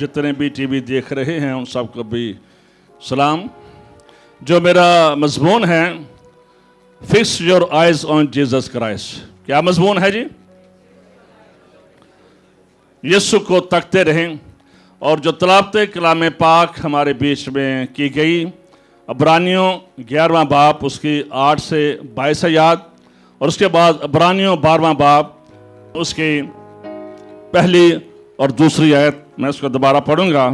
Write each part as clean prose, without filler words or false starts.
जितने भी टीवी देख रहे हैं उन सबको भी सलाम। जो मेरा मजमून है, fix your eyes on Jesus Christ. क्या मजमून है जी? यीशु को तकते रहें। और जो तलावत कलाम पाक हमारे बीच में की गई, अब्रानियों 11वां बाब उसकी 8 से 22 आयत, और उसके बाद अब्रानियों 12वां बाब उसकी पहली और दूसरी आयत, मैं उसको दोबारा पढ़ूंगा।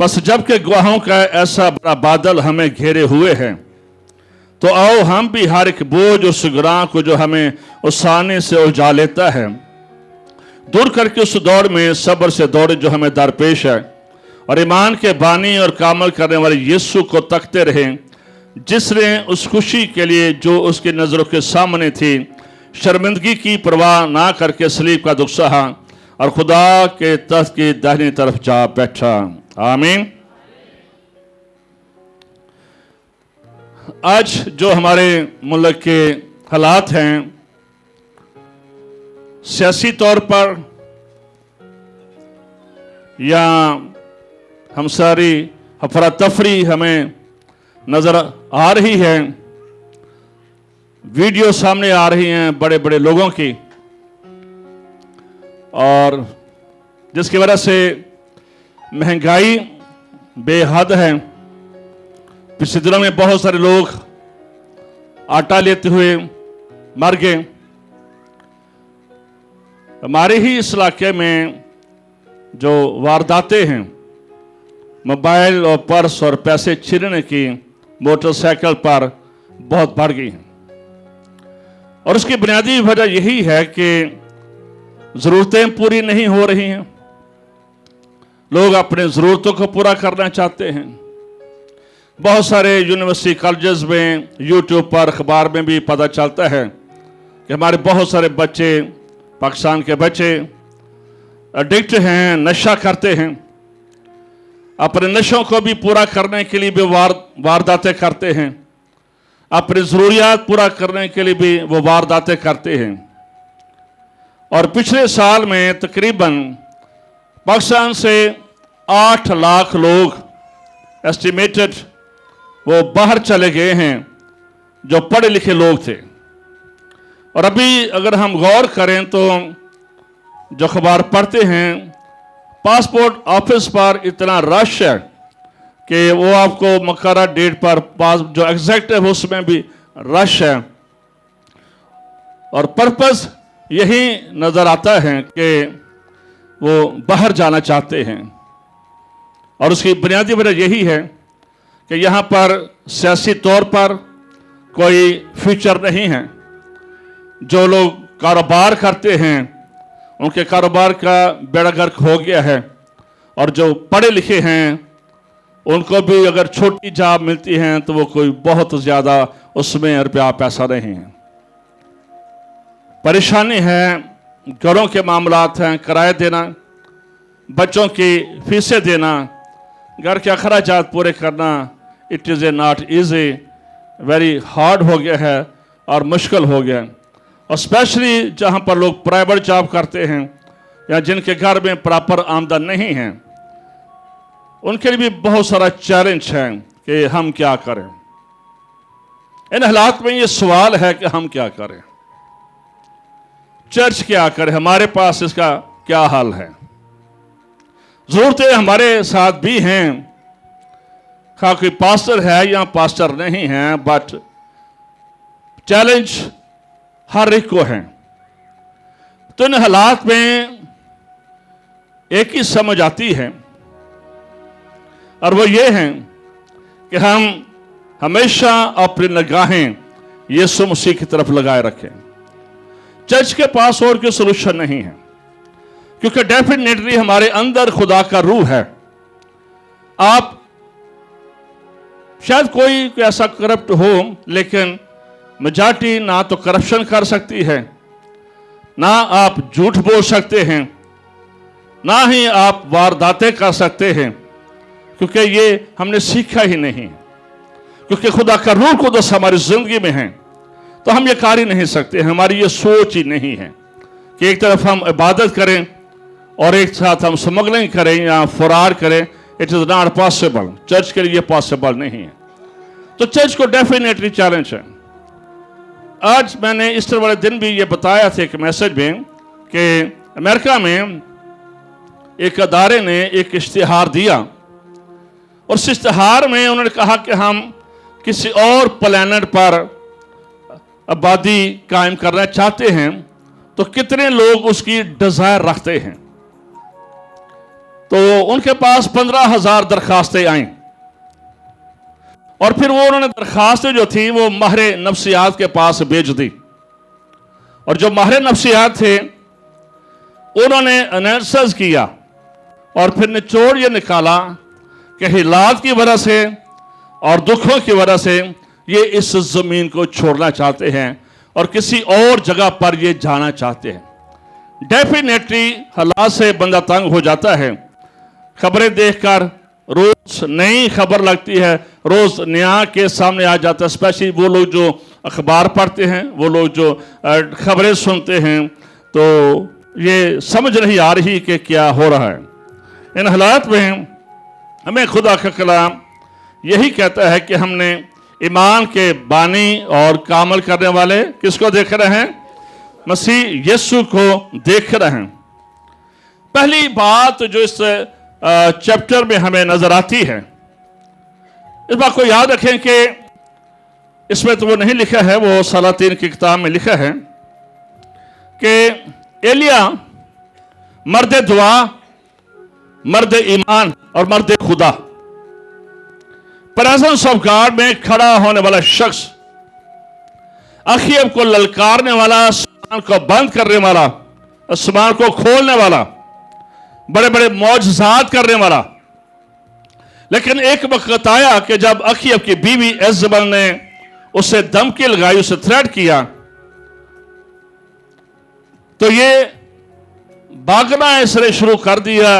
बस जबकि गवाहों का ऐसा बड़ा बादल हमें घेरे हुए है, तो आओ हम भी हर एक बोझ उस गुनाह को जो हमें उसाने से उलझा लेता है, दूर करके उस दौड़ में सब्र से दौड़े जो हमें दरपेश है, और ईमान के बानी और कामल करने वाले यीशु को तकते रहें, जिसने उस खुशी के लिए जो उसकी नज़रों के सामने थी शर्मिंदगी की परवाह ना करके सलीब का दुख सहा और खुदा के तख्त की दाहिनी तरफ जा बैठा। आमीन। आज जो हमारे मुल्क के हालात हैं, सियासी तौर पर या हम सारी अफरा तफरी हमें नज़र आ रही है, वीडियो सामने आ रही हैं बड़े बड़े लोगों की, और जिसकी वजह से महंगाई बेहद है। पिछले दिनों में बहुत सारे लोग आटा लेते हुए मर गए। हमारे ही इस इलाके में जो वारदातें हैं, मोबाइल और पर्स और पैसे छीनने की मोटरसाइकिल पर बहुत बढ़ गई हैं, और उसकी बुनियादी वजह यही है कि ज़रूरतें पूरी नहीं हो रही हैं। लोग अपने ज़रूरतों को पूरा करना चाहते हैं। बहुत सारे यूनिवर्सिटी कॉलेजेस में, यूट्यूब पर, अखबार में भी पता चलता है कि हमारे बहुत सारे बच्चे, पाकिस्तान के बच्चे एडिक्ट हैं, नशा करते हैं। अपने नशों को भी पूरा करने के लिए भी वारदातें करते हैं, अपनी ज़रूरियात पूरा करने के लिए भी वो वारदातें करते हैं। और पिछले साल में तकरीबन पाकिस्तान से 8 लाख लोग एस्टिमेटेड वो बाहर चले गए हैं, जो पढ़े लिखे लोग थे। और अभी अगर हम गौर करें तो जो अखबार पढ़ते हैं, पासपोर्ट ऑफिस पर इतना रश है कि वो आपको मकर्रर डेट पर पास जो एग्जैक्ट है उसमें भी रश है। और पर्पस यही नज़र आता है कि वो बाहर जाना चाहते हैं, और उसकी बुनियादी वजह यही है कि यहाँ पर सियासी तौर पर कोई फ्यूचर नहीं है। जो लोग कारोबार करते हैं उनके कारोबार का बेड़ा गर्क हो गया है, और जो पढ़े लिखे हैं उनको भी अगर छोटी जॉब मिलती है तो वो कोई बहुत ज़्यादा उसमें रुपया पैसा नहीं है। परेशानी है, घरों के मामलात हैं, किराए देना, बच्चों की फीसें देना, घर के अखराजात पूरे करना, it is a not easy, very hard हो गया है और मुश्किल हो गया। और स्पेशली जहाँ पर लोग प्राइवेट जॉब करते हैं या जिनके घर में प्रॉपर आमदन नहीं है, उनके लिए भी बहुत सारा चैलेंज है कि हम क्या करें। इन हालात में ये सवाल है कि हम क्या करें, चर्च क्या करे, हमारे पास इसका क्या हल है। ज़रूरतें हमारे साथ भी हैं, खा कोई पास्टर है या पास्टर नहीं है, बट चैलेंज हर एक को है। तो इन हालात में एक ही समझ आती है, और वो ये है कि हम हमेशा अपनी निगाहें यीशु मसीह की तरफ लगाए रखें। चर्च के पास और कोई सोल्यूशन नहीं है, क्योंकि डेफिनेटली हमारे अंदर खुदा का रूह है। आप शायद कोई ऐसा करप्ट हो, लेकिन मेजॉरिटी ना तो करप्शन कर सकती है, ना आप झूठ बोल सकते हैं, ना ही आप वारदातें कर सकते हैं, क्योंकि ये हमने सीखा ही नहीं। क्योंकि खुदा का रूह कुदस हमारी जिंदगी में है, तो हम ये कर ही नहीं सकते। हमारी ये सोच ही नहीं है कि एक तरफ हम इबादत करें और एक साथ हम स्मगलिंग करें या फरार करें, it is not possible. Church के लिए ये पॉसिबल नहीं है। तो चर्च को डेफिनेटली चैलेंज है। आज मैंने ईस्टर वाले दिन भी ये बताया था एक मैसेज में कि अमेरिका में एक अदारे ने एक इश्तिहार दिया, और उस इश्तिहार में उन्होंने कहा कि हम किसी और प्लैनेट पर आबादी कायम करना चाहते हैं, तो कितने लोग उसकी डिजायर रखते हैं। तो उनके पास 15,000 दरखास्तें आई, और फिर वो उन्होंने दरखास्तें जो थी वो माहिर नफ्सियात के पास भेज दी, और जो माहिर नफ्सियात थे उन्होंने एनालिसिस किया और फिर निचोड़ ये निकाला कि हालात की वजह से और दुखों की वजह से ये इस ज़मीन को छोड़ना चाहते हैं और किसी और जगह पर ये जाना चाहते हैं। डेफिनेटली हालात से बंदा तंग हो जाता है। खबरें देखकर रोज नई खबर लगती है, रोज नया केस सामने आ जाता है। स्पेशली वो लोग जो अखबार पढ़ते हैं, वो लोग जो खबरें सुनते हैं, तो ये समझ नहीं आ रही कि क्या हो रहा है। इन हालात में हमें खुदा का कलाम यही कहता है कि हमने ईमान के बानी और कामल करने वाले किसको देख रहे हैं? मसीह यीशु को देख रहे हैं। पहली बात जो इस चैप्टर में हमें नजर आती है, इस बात को याद रखें कि इसमें तो वो नहीं लिखा है, वो सलातीन की किताब में लिखा है कि एलिया मर्द दुआ, मर्द ईमान और मर्द खुदा, प्रेजेंस ऑफ गॉड में खड़ा होने वाला शख्स, अखीब को ललकारने वाला, आसमान को बंद करने वाला, आसमान को खोलने वाला, बड़े बड़े मौजज़ात करने वाला। लेकिन एक वक्त आया कि जब अखीब की बीवी एजबल ने उसे धमकी लगाई, उसे थ्रेट किया, तो ये भागना इसने शुरू कर दिया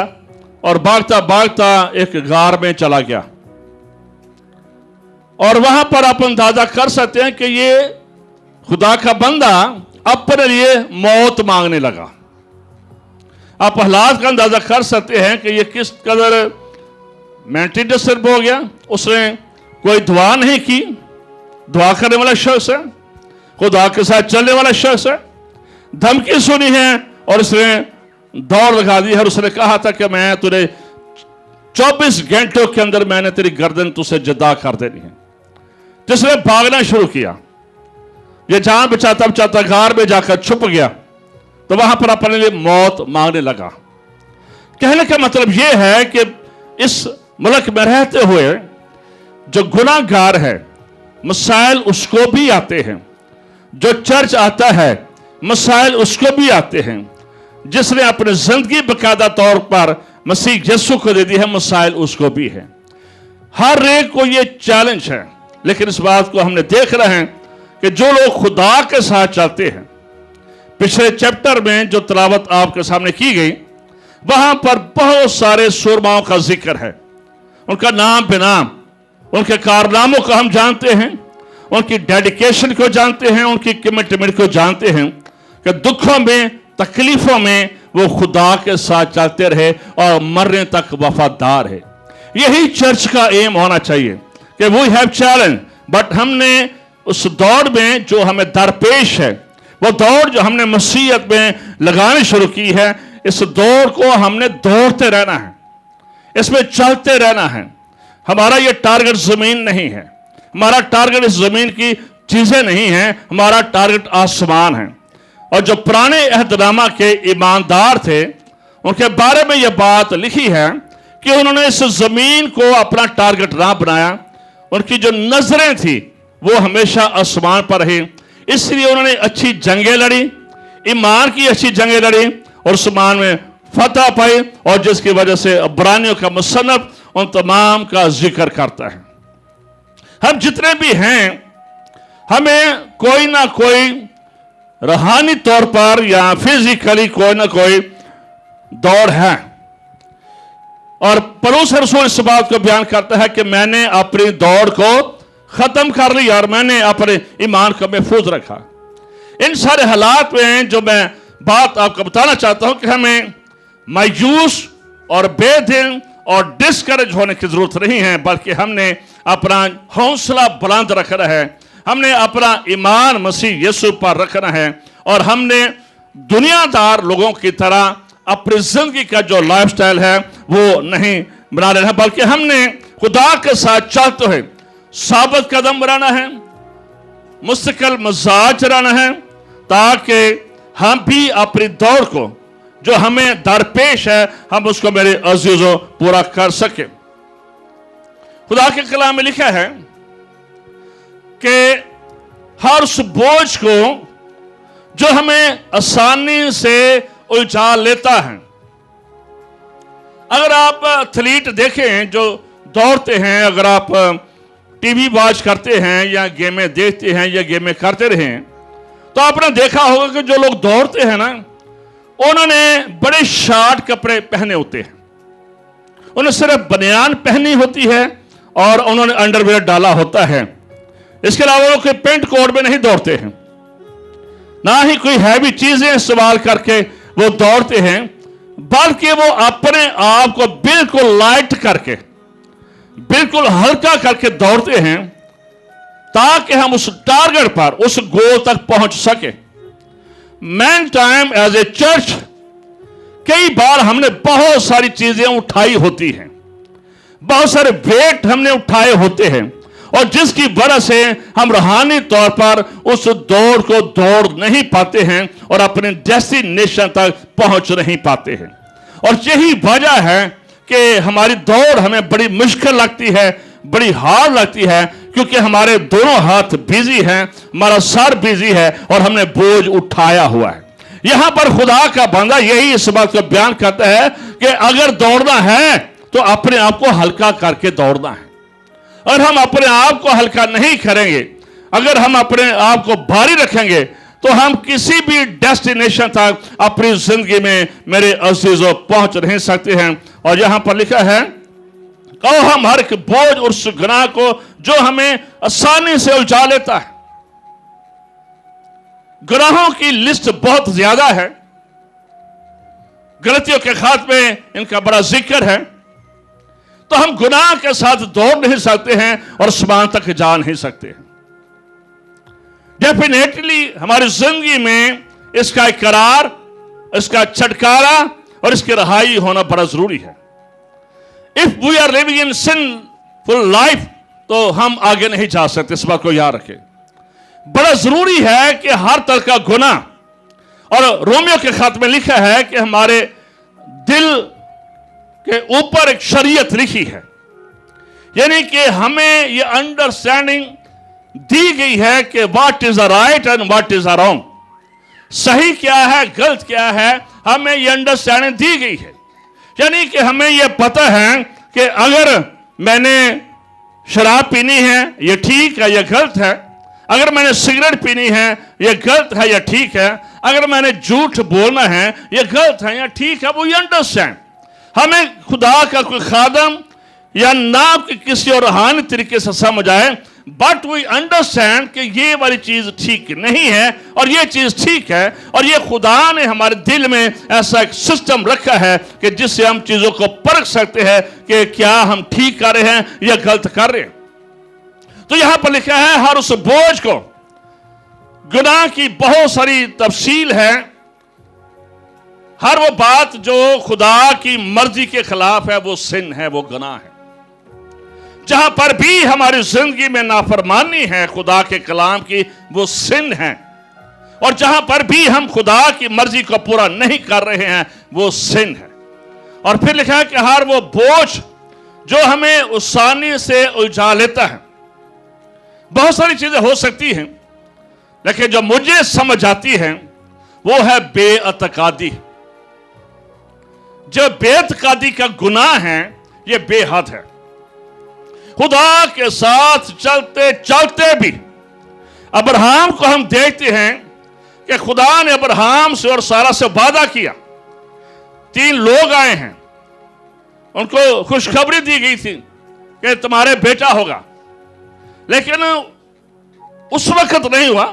और भागता भागता एक गार में चला गया। और वहां पर आप अंदाजा कर सकते हैं कि ये खुदा का बंदा अपने लिए मौत मांगने लगा। आप हालात का अंदाजा कर सकते हैं कि ये किस कदर मेंटली डिस्टर्ब हो गया। उसने कोई दुआ नहीं की, दुआ करने वाला शख्स है, खुदा के साथ चलने वाला शख्स है, धमकी सुनी है और उसने दौड़ लगा दी है। और उसने कहा था कि मैं तुझे 24 घंटों के अंदर मैंने तेरी गर्दन तुझसे जुदा कर देनी है। जिसने भागना शुरू किया, ये जान बचाता बचाता गार में जाकर छुप गया, तो वहां पर अपने लिए मौत मांगने लगा। कहने का मतलब यह है कि इस मुल्क में रहते हुए जो गुनाहगार है, मसाइल उसको भी आते हैं। जो चर्च आता है, मसाइल उसको भी आते हैं। जिसने अपनी जिंदगी बकायदा तौर पर मसीह यीशु को दे दी है, मसाइल उसको भी है। हर एक को ये चैलेंज है। लेकिन इस बात को हमने देख रहे हैं कि जो लोग खुदा के साथ चलते हैं, पिछले चैप्टर में जो तिलावत आपके सामने की गई, वहां पर बहुत सारे सुरमाओं का जिक्र है। उनका नाम बेनाम, उनके कारनामों को हम जानते हैं, उनकी डेडिकेशन को जानते हैं, उनकी कमिटमेंट को जानते हैं कि दुखों में, तकलीफों में वो खुदा के साथ चलते रहे और मरने तक वफादार है। यही चर्च का एम होना चाहिए कि वी हैव चैलेंज, बट हमने उस दौड़ में जो हमें दरपेश है, वो दौड़ जो हमने मसीहत में लगानी शुरू की है, इस दौड़ को हमने दौड़ते रहना है, इसमें चलते रहना है। हमारा ये टारगेट जमीन नहीं है, हमारा टारगेट इस जमीन की चीजें नहीं है, हमारा टारगेट आसमान है। और जो पुराने अहदनामा के ईमानदार थे, उनके बारे में यह बात लिखी है कि उन्होंने इस जमीन को अपना टारगेट ना बनाया। उनकी जो नजरें थी वो हमेशा आसमान पर रही, इसलिए उन्होंने अच्छी जंगें लड़ी, ईमान की अच्छी जंगें लड़ी और आसमान में फतह पाई, और जिसकी वजह से अब्रानियों का मुसन्नफ उन तमाम का जिक्र करता है। हम जितने भी हैं, हमें कोई ना कोई रूहानी तौर पर या फिजिकली कोई ना कोई दौड़ है। और पलूस रसूल इस बात को बयान करता है कि मैंने अपनी दौड़ को खत्म कर ली और मैंने अपने ईमान को महफूज रखा। इन सारे हालात में जो मैं बात आपको बताना चाहता हूं कि हमें मायूस और बेदिल और डिस्करेज होने की जरूरत नहीं है, बल्कि हमने अपना हौसला बुलंद रखना है, हमने अपना ईमान मसीह यीशु पर रखना है, और हमने दुनियादार लोगों की तरह अपनी जिंदगी का जो लाइफस्टाइल है वो नहीं बना लेना, बल्कि हमने खुदा के साथ चलते हुए साबित कदम बनाना है, मुस्तकिल मजाज रहना है, ताकि हम भी अपनी दौड़ को जो हमें दरपेश है हम उसको मेरे अजीजों पूरा कर सके। खुदा के कलाम में लिखा है कि हर उस बोझ को जो हमें आसानी से उलझा लेता है। अगर आप एथलीट देखें जो दौड़ते हैं, अगर आप टीवी वॉच करते हैं या गेमें देखते हैं या गेमें करते रहें, तो आपने देखा होगा कि जो लोग दौड़ते हैं ना, उन्होंने बड़े शॉर्ट कपड़े पहने होते हैं, उन्हें सिर्फ बनियान पहनी होती है और उन्होंने अंडरवियर डाला होता है। इसके अलावा वो कोई पेंट कोट में नहीं दौड़ते हैं, ना ही कोई हैवी चीजें इस्तेमाल करके वो दौड़ते हैं, बल्कि वो अपने आप को बिल्कुल लाइट करके, बिल्कुल हल्का करके दौड़ते हैं, ताकि हम उस टारगेट पर, उस गोल तक पहुंच सके। Man time as a church कई बार हमने बहुत सारी चीजें उठाई होती हैं, बहुत सारे वेट हमने उठाए होते हैं, और जिसकी वजह से हम रूहानी तौर पर उस दौड़ को दौड़ नहीं पाते हैं और अपने डेस्टिनेशन तक पहुंच नहीं पाते हैं। और यही वजह है कि हमारी दौड़ हमें बड़ी मुश्किल लगती है, बड़ी हार्ड लगती है, क्योंकि हमारे दोनों हाथ बिजी हैं, हमारा सर बिजी है और हमने बोझ उठाया हुआ है। यहां पर खुदा का बंदा यही इस बात को बयान करता है कि अगर दौड़ना है तो अपने आप को हल्का करके दौड़ना है। और हम अपने आप को हल्का नहीं करेंगे, अगर हम अपने आप को भारी रखेंगे, तो हम किसी भी डेस्टिनेशन तक अपनी जिंदगी में मेरे अजीजों पहुंच नहीं सकते हैं। और यहां पर लिखा है, कहो हम हर एक बोझ और उस गुनाह को जो हमें आसानी से उलझा लेता है। गुनाहों की लिस्ट बहुत ज्यादा है, गलतियों के खात्मे इनका बड़ा जिक्र है, तो हम गुनाह के साथ दौड़ नहीं सकते हैं और आसमान तक जा नहीं सकते हैं। डेफिनेटली हमारी जिंदगी में इसका इकरार, इसका छुटकारा और इसकी रहाई होना बड़ा जरूरी है। If we are living in sinful life, तो हम आगे नहीं जा सकते, इस बात को याद रखें। बड़ा जरूरी है कि हर तरह का गुनाह, और रोमियो के खत में लिखा है कि हमारे दिल के ऊपर एक शरीयत लिखी है, यानी कि हमें यह अंडरस्टैंडिंग दी गई है कि what is a right and what is a wrong, सही क्या है गलत क्या है, हमें यह अंडरस्टैंडिंग दी गई है। यानी कि हमें यह पता है कि अगर मैंने शराब पीनी है यह ठीक है या गलत है, अगर मैंने सिगरेट पीनी है यह गलत है या ठीक है, अगर मैंने झूठ बोलना है यह गलत है या ठीक है, वो ये अंडरस्टैंड। हमें खुदा का कोई खादम या नाम के किसी और रूहानी तरीके से समझ आए, बट वी अंडरस्टैंड कि ये वाली चीज ठीक नहीं है और ये चीज ठीक है, और ये खुदा ने हमारे दिल में ऐसा एक सिस्टम रखा है कि जिससे हम चीजों को परख सकते हैं कि क्या हम ठीक कर रहे हैं या गलत कर रहे हैं। तो यहां पर लिखा है, हर उस बोझ को, गुनाह की बहुत सारी तफसील है, हर वो बात जो खुदा की मर्जी के खिलाफ है वो सिन है, वो गुनाह है। जहां पर भी हमारी जिंदगी में नाफरमानी है खुदा के कलाम की, वो सिन है, और जहां पर भी हम खुदा की मर्जी को पूरा नहीं कर रहे हैं वो सिन है। और फिर लिखा है कि हर वो बोझ जो हमें आसानी से उलझा लेता है। बहुत सारी चीजें हो सकती हैं, लेकिन जो मुझे समझ आती है वो है बेअतकादी। जो बेअतकादी का गुनाह है ये बेहद है। खुदा के साथ चलते चलते भी अब्राहम को हम देखते हैं कि खुदा ने अब्राहम से और सारा से वादा किया। 3 लोग आए हैं, उनको खुशखबरी दी गई थी कि तुम्हारे बेटा होगा, लेकिन उस वक्त नहीं हुआ,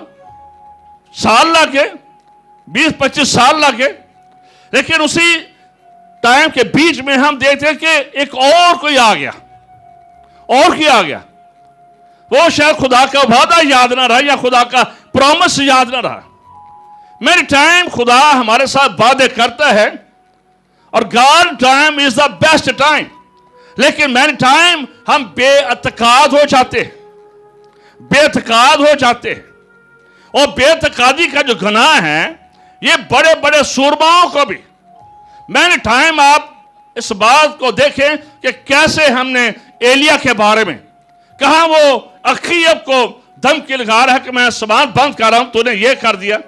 साल लगे, 20-25 साल लगे। लेकिन उसी टाइम के बीच में हम देखते हैं कि एक और कोई आ गया, और कोई आ गया। वो शायद खुदा का वादा याद ना रहा या खुदा का प्रॉमिस याद ना रहा। मेरी टाइम खुदा हमारे साथ वादे करता है और God time is the best time, लेकिन मेरी टाइम हम बेअतकाद हो जाते हैं, बेअतकाद हो जाते हैं। और बेअतकादी का जो गुनाह है ये बड़े बड़े सूरमाओं को भी, मैंने टाइम आप इस बात को देखें कि कैसे हमने एलिया के बारे में कहा, वो अखीब को धमकी लगा रहा है कि मैं सामान बंद कर रहा हूं, तूने ये कर दिया,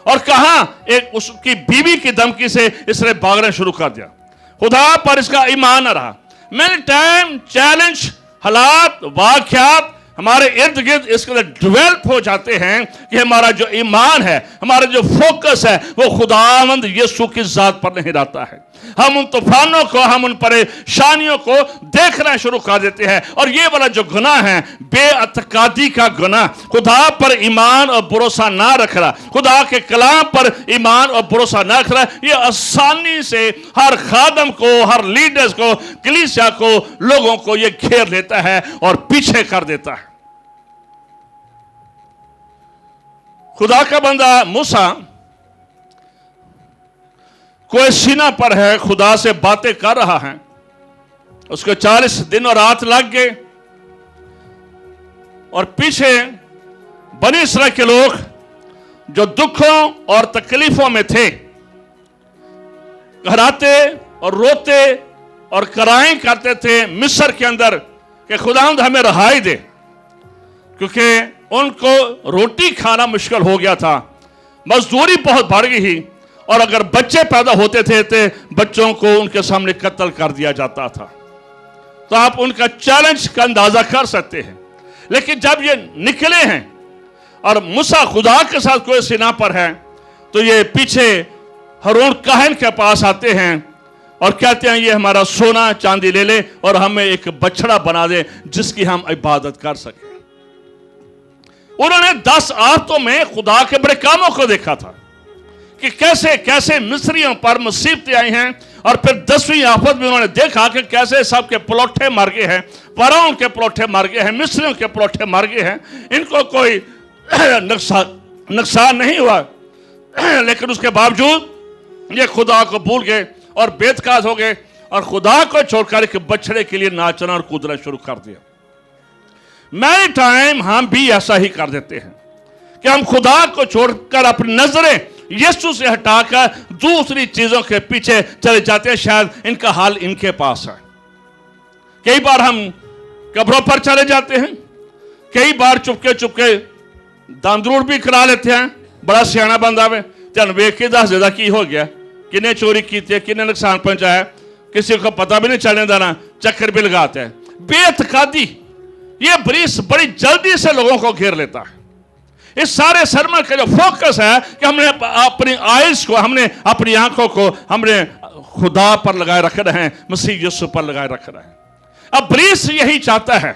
और कहा एक उसकी बीवी की धमकी से इसने भागना शुरू कर दिया। खुदा पर इसका ईमान न रहा। मैंने टाइम चैलेंज, हालात, वाक़यात हमारे इर्द गिर्द इसके अंदर डेवलप हो जाते हैं कि हमारा जो ईमान है, हमारा जो फोकस है वो खुदावंद यीशु की जात पर नहीं रहता है। हम उन तूफानों को, हम उन परेशानियों को देखना शुरू कर देते हैं। और ये वाला जो गुनाह है, बेअतकादी का गुनाह, खुदा पर ईमान और भरोसा ना रखना, खुदा के कलाम पर ईमान और भरोसा ना रखना, ये आसानी से हर खादम को, हर लीडर्स को, कलीसिया को, लोगों को ये घेर लेता है और पीछे कर देता है। खुदा का बंदा मूसा कोई सीना पर है, खुदा से बातें कर रहा है, उसको 40 दिन और रात लग गए, और पीछे बनी इसराइल के लोग जो दुखों और तकलीफों में थे, घराते और रोते और कराएं करते थे मिस्र के अंदर कि खुदावंद हमें रहाई दे, क्योंकि उनको रोटी खाना मुश्किल हो गया था, मजदूरी बहुत बढ़ गई, और अगर बच्चे पैदा होते थे तो बच्चों को उनके सामने कत्ल कर दिया जाता था। तो आप उनका चैलेंज का अंदाजा कर सकते हैं। लेकिन जब ये निकले हैं और मूसा खुदा के साथ कोई सीना पर है, तो ये पीछे हारून काहिन के पास आते हैं और कहते हैं ये हमारा सोना चांदी ले ले और हमें एक बछड़ा बना दे जिसकी हम इबादत कर सकें। उन्होंने 10 आयतों में खुदा के बड़े कामों को देखा था कि कैसे कैसे मिस्रियों पर मुसीबतें आई हैं, और फिर 10वीं आफत में उन्होंने देखा कि कैसे सबके पलोठे मर गए हैं, फरौन के पलोठे मर गए हैं, मिस्रियों के पलोठे मर गए हैं, इनको कोई नुकसान नहीं हुआ, लेकिन उसके बावजूद ये खुदा को भूल गए और बेतकाज हो गए और खुदा को छोड़कर एक बछड़े के लिए नाचना और कूदना शुरू कर दिया। मैनी टाइम हम भी ऐसा ही कर देते हैं कि हम खुदा को छोड़कर अपनी नजरें यीशु से हटाकर दूसरी चीजों के पीछे चले जाते हैं। शायद इनका हाल इनके पास है। कई बार हम कब्रों पर चले जाते हैं, कई बार चुपके चुपके दांदरूर भी करा लेते हैं। बड़ा सियाना बंदा वे तेन वेख के दस देता की हो गया, किन्ने चोरी की थी, किन्ने नुकसान पहुंचाया, किसी को पता भी नहीं चलने देना, चक्कर भी लगाते हैं। बेतकादी ये बड़ी जल्दी से लोगों को घेर लेता है। इस सारे सरमन का जो फोकस है कि हमने अपनी आइज को, हमने अपनी आंखों को हमने खुदा पर लगाए रख रहे हैं, मसीह यीशु पर लगाए रख रहे हैं। अब इब्लीस यही चाहता है,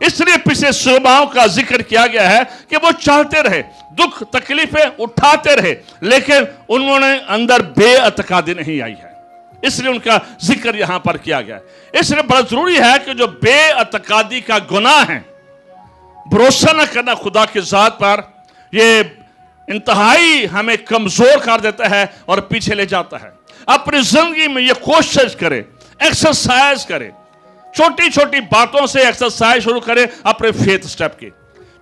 इसलिए पिछले सुबहों का जिक्र किया गया है कि वो चाहते रहे, दुख तकलीफें उठाते रहे, लेकिन उन्होंने अंदर बेअतकादी नहीं आई है, इसलिए उनका जिक्र यहां पर किया गया है। इसलिए बड़ा जरूरी है कि जो बेअतकादी का गुनाह है, भरोसा न करना खुदा की जात पर, ये इंतहाई हमें कमजोर कर देता है और पीछे ले जाता है। अपनी जिंदगी में ये कोशिश करें, एक्सरसाइज करें, छोटी छोटी बातों से एक्सरसाइज शुरू करें, अपने फेथ स्टेप की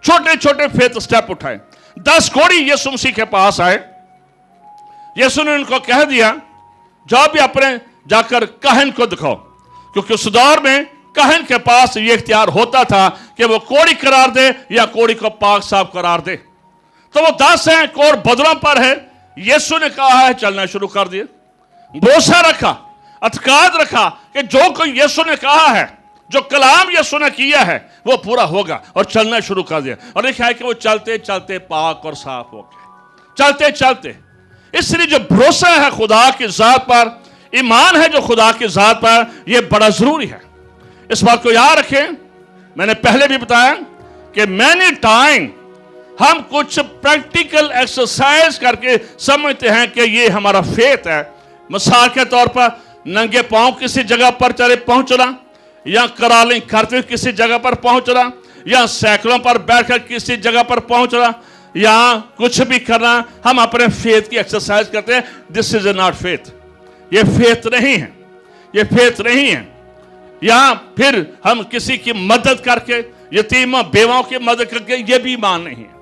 छोटे छोटे फेथ स्टेप उठाएं। 10 कोढ़ी यीशु मसीह के पास आए, यीशु ने उनको कह दिया जाओ भी अपने जाकर काहिन को दिखाओ, क्योंकि उस दौर में काहिन के पास ये इख्तियार होता था कि वो कोढ़ी करार दे या कोढ़ी को पाक साफ करार दे। तो वो 10 हैं, कोढ़ बदलों पर है। यीशु ने कहा है चलना शुरू कर दिया, भरोसा रखा, अतकाद रखा कि जो कोई यीशु ने कहा है, जो कलाम यीशु ने किया है वो पूरा होगा, और चलना शुरू कर दिया। और लिखा है कि वो चलते चलते पाक और साफ हो गए, चलते चलते। इसलिए जो भरोसा है खुदा की जात पर, ईमान है जो खुदा की जात पर, यह बड़ा जरूरी है। इस बात को याद रखें, मैंने पहले भी बताया कि मैनी टाइम हम कुछ प्रैक्टिकल एक्सरसाइज करके समझते हैं कि ये हमारा फेथ है। मिसाल के तौर पर नंगे पांव किसी जगह पर चले पहुंचना, या करालिंग करते हुए किसी जगह पर पहुंचना, या साइकिलों पर बैठकर किसी जगह पर पहुंचना, या कुछ भी करना, हम अपने फेथ की एक्सरसाइज करते हैं। This is not faith. ये फेथ नहीं है, ये फेथ नहीं है। या फिर हम किसी की मदद करके, यतीम बेवाओं की मदद करके, ये भी ईमान नहीं है।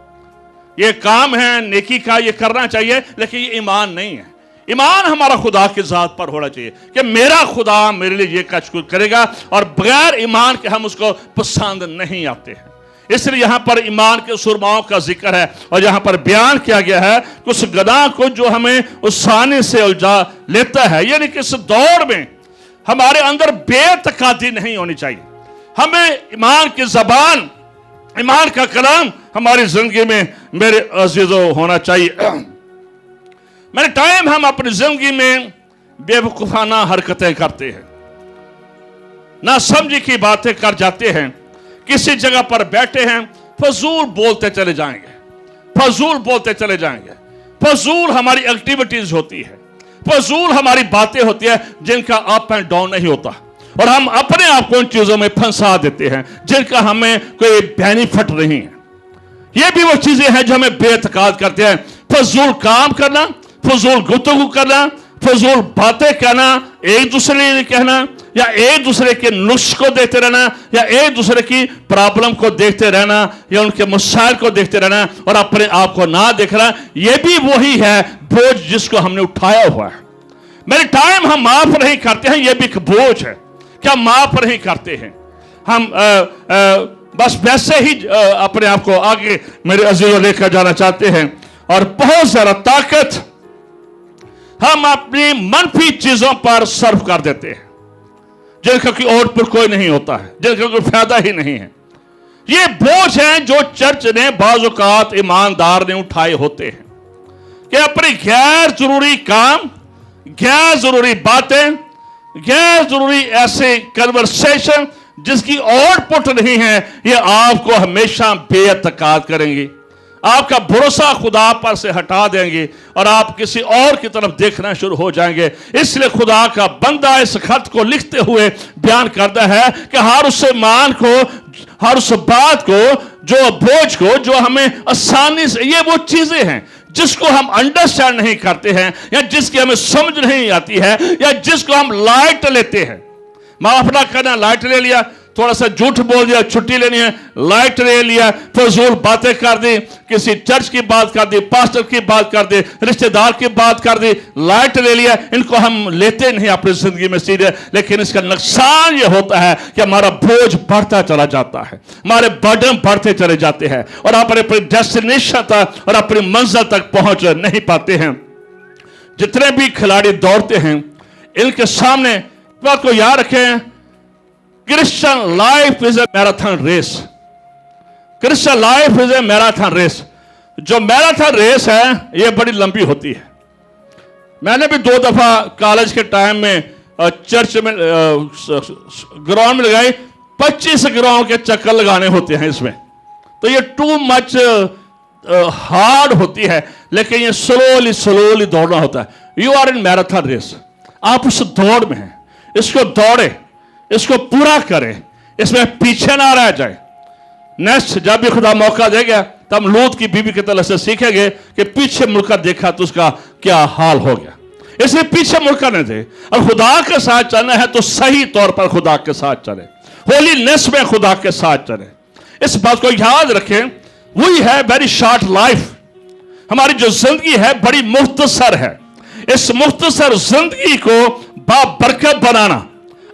ये काम है नेकी का, ये करना चाहिए, लेकिन ये ईमान नहीं है। ईमान हमारा खुदा की जात पर होना चाहिए कि मेरा खुदा मेरे लिए ये कुछ करेगा, और बगैर ईमान के हम उसको पसंद नहीं आते हैं। इसलिए यहां पर ईमान के सुरमाओं का जिक्र है, और यहां पर बयान किया गया है कुछ गनाह को जो हमें आसानी से उलझा लेता है। यानी कि इस दौड़ में हमारे अंदर बेतकादी नहीं होनी चाहिए। हमें ईमान की जबान, ईमान का कलाम हमारी जिंदगी में मेरे अजीजों होना चाहिए। मेरे टाइम हम अपनी जिंदगी में बेवकूफाना हरकतें करते हैं, ना समझी की बातें कर जाते हैं, किसी जगह पर बैठे हैं, फजूल बोलते चले जाएंगे, फजूल बोलते चले जाएंगे, फजूल हमारी एक्टिविटीज होती है, फजूल हमारी बातें होती है जिनका अप एंड डाउन नहीं होता, और हम अपने आप को उन चीजों में फंसा देते हैं जिनका हमें कोई बेनिफिट नहीं है। ये भी वो चीजें हैं जो हमें बेतकाद करते हैं। फजूल काम करना, फजूल गुफ्तगू करना, फजूल बातें कहना, एक दूसरे ने कहना, या एक दूसरे के नुक्स को देखते रहना, या एक दूसरे की प्रॉब्लम को देखते रहना, या उनके मसाइल को देखते रहना और अपने आप को ना देखना, ये भी वही है बोझ जिसको हमने उठाया हुआ है। मेरे टाइम हम माफ नहीं करते हैं, ये भी एक बोझ है। क्या माफ नहीं करते हैं हम? बस वैसे ही अपने आप को आगे मेरे अजीजों लेकर जाना चाहते हैं, और बहुत ज्यादा ताकत हम अपनी मनफी चीजों पर सर्व कर देते हैं जिनका कोई आउटपुट कोई नहीं होता है, जिनका कोई फायदा ही नहीं है। ये बोझ हैं जो चर्च ने बाज़ औक़ात ईमानदार ने उठाए होते हैं कि अपनी गैर जरूरी काम, गैर जरूरी बातें, गैर जरूरी ऐसे कन्वर्सेशन जिसकी आउटपुट नहीं है, ये आपको हमेशा बेअतकाद करेंगी, आपका भरोसा खुदा पर से हटा देंगे, और आप किसी और की तरफ देखना शुरू हो जाएंगे। इसलिए खुदा का बंदा इस खत को लिखते हुए बयान करता है कि हर उस ईमान को, हर उस बात को, जो बोझ को, जो हमें आसानी से, ये वो चीजें हैं जिसको हम अंडरस्टैंड नहीं करते हैं, या जिसकी हमें समझ नहीं आती है, या जिसको हम लाइट लेते हैं। माफ ना करना, लाइट ले लिया, थोड़ा सा झूठ बोल दिया, छुट्टी लेनी है, लाइट ले लिया, फजूल बातें कर दी, किसी चर्च की बात कर दी, पास्टर की बात कर दी, रिश्तेदार की बात कर दी, लाइट ले लिया। इनको हम लेते नहीं अपनी जिंदगी में सीरियस, लेकिन इसका नुकसान ये होता है कि हमारा बोझ बढ़ता चला जाता है, हमारे बर्डन बढ़ते चले जाते हैं, और आप अपनी डेस्टिनेशन तक और अपनी मंजिल तक पहुंच नहीं पाते हैं। जितने भी खिलाड़ी दौड़ते हैं, इनके सामने बात को याद रखें, Christian life is a marathon race. Christian life is a marathon race. जो मैराथन रेस है ये बड़ी लंबी होती है। मैंने भी 2 दफा कॉलेज के टाइम में चर्च में ग्राउंड में लगाई, 25 ग्राउंड के चक्कर लगाने होते हैं इसमें, तो ये टू मच हार्ड होती है, लेकिन ये स्लोली स्लोली दौड़ना होता है। You are in marathon race, आप उस दौड़ में हैं, इसको दौड़े, इसको पूरा करें, इसमें पीछे ना रह जाए। नेक्स्ट जब भी खुदा मौका देगा तब हम लूत की बीवी की तरह से सीखेंगे कि पीछे मुड़कर देखा तो उसका क्या हाल हो गया। इसलिए पीछे मुड़कर नहीं दे, और खुदा के साथ चलना है तो सही तौर पर खुदा के साथ चले, होलीनेस में खुदा के साथ चले। इस बात को याद रखें, वही है वेरी शॉर्ट लाइफ। हमारी जो जिंदगी है बड़ी मुख्तसर है। इस मुख्तसर जिंदगी को बाबरकत बनाना,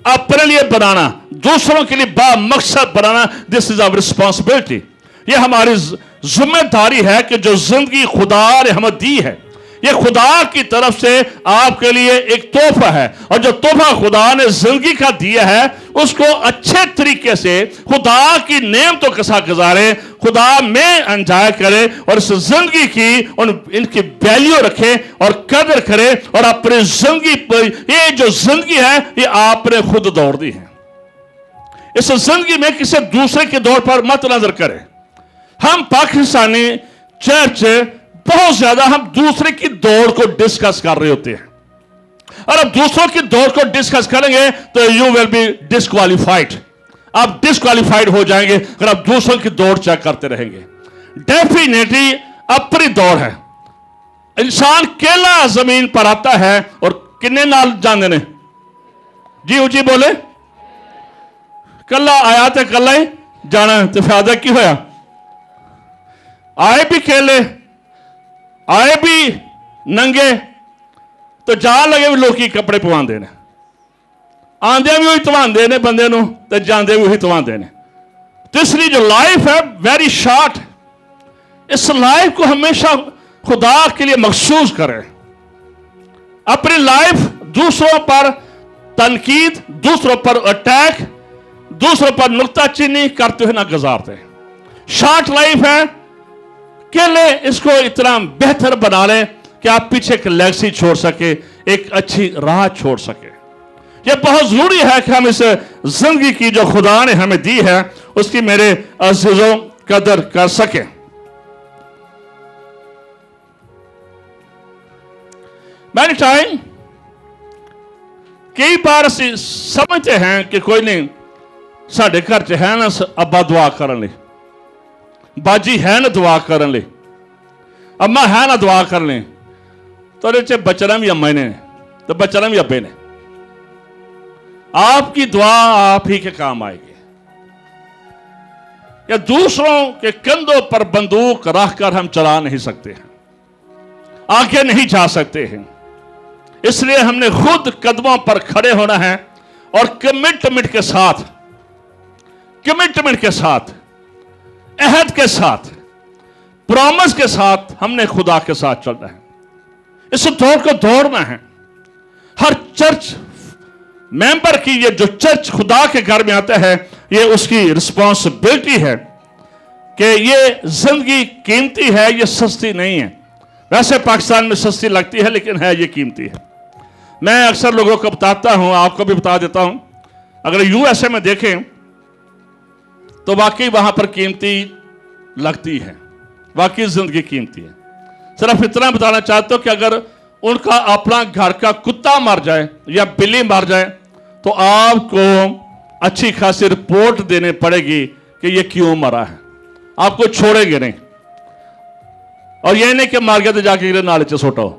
अपने लिए बनाना, दूसरों के लिए बामकसद बनाना, दिस इज आवर रिस्पॉन्सिबिलिटी। ये हमारी जिम्मेदारी है कि जो जिंदगी खुदा ने हमें दी है, ये खुदा की तरफ से आपके लिए एक तोहफा है, और जो तोहफा खुदा ने जिंदगी का दिया है उसको अच्छे तरीके से खुदा की नेमतों के साथ गुजारे, खुदा में एंजॉय करे, और इस जिंदगी की इनकी वैल्यू रखे और कदर करे, और अपनी जिंदगी पर, ये जो जिंदगी है ये आपने खुद दौड़ दी है। इस जिंदगी में किसी दूसरे की दौड़ पर मत नजर करें। हम पाकिस्तानी चर्च बहुत ज्यादा हम दूसरे की दौड़ को डिस्कस कर रहे होते हैं। اور اب دوسروں کی دوڑ کو ڈسکس کریں گے تو یو ول بی ڈسکوالیفائڈ. آپ ڈسکوالیفائڈ ہو جائیں گے اگر آپ دوسروں کی دوڑ چیک کرتے رہیں گے. ڈیفینیٹلی اپنی دوڑ ہے. انسان کیلا زمین پر آتا ہے اور کنے نال جاندے نے جی اچھی بولے کلا آیا تے کلا ہی جانا تو فائدہ کی ہویا. آئے بھی کیلے آئے بھی ننگے تو جان لگے بھی لوکی کپڑے پواندے نے آندے بھی وہی تواندے نے بندے نو تو جاندے بھی وہی تواندے نے. تو اس لیے جو لائف ہے ویری شارٹ. اس لائف کو ہمیشہ خدا کے لیے مخصوص کریں. اپنی لائف دوسروں پر تنقید دوسروں پر اٹیک دوسروں پر نکتہ چینی کرتے ہوئے نہ گزارتے. شارٹ لائف ہے کہ لے اس کو اتنا بہتر بنا لیں کہ آپ پیچھے ایک لیگسی چھوڑ سکے ایک اچھی راہ چھوڑ سکے. یہ بہت ضروری ہے کہ ہم اس زندگی کی جو خدا نے ہمیں دی ہے اس کی میرے عزیزوں قدر کر سکیں. مینی ٹائم کئی بار اسی سمجھتے ہیں کہ کوئی نہیں ساڑھے گھر چ ہے نا ابا دعا کرن لے باجی ہے نا دعا کرن لے اما ہے نا دعا کر لیں تو بچنا بھی اما نے تو بچنا بھی ابے نے. آپ کی دعا آپ ہی کے کام آئے گی. یا دوسروں کے کندھوں پر بندوق رکھ کر ہم چلا نہیں سکتے ہیں آگے نہیں جا سکتے ہیں. اس لیے ہم نے خود قدموں پر کھڑے ہونا ہے اور کمٹمنٹ کے ساتھ عہد کے ساتھ پرامس کے ساتھ ہم نے خدا کے ساتھ چلنا ہے. اس دوڑ کو دوڑنا ہے. ہر چرچ ممبر کی یہ جو چرچ خدا کے گھر میں آتا ہے یہ اس کی رسپانسبلٹی ہے کہ یہ زندگی قیمتی ہے یہ سستی نہیں ہے. ویسے پاکستان میں سستی لگتی ہے لیکن ہے یہ قیمتی ہے. میں اکثر لوگوں کو بتاتا ہوں آپ کو بھی بتا دیتا ہوں اگر یو ایس اے میں دیکھیں تو واقعی وہاں پر قیمتی لگتی ہے واقعی زندگی قیمتی ہے. صرف اتنا بتانا چاہتا ہوں کہ اگر ان کا اپنا گھر کا کتا مر جائے یا بلی مر جائے تو آپ کو اچھی خاصی رپورٹ دینے پڑے گی کہ یہ کیوں مرا ہے. آپ کو چھوڑیں گے نہیں اور یہ نہیں کہ مار گیا تو جا کے نالے چ سوٹو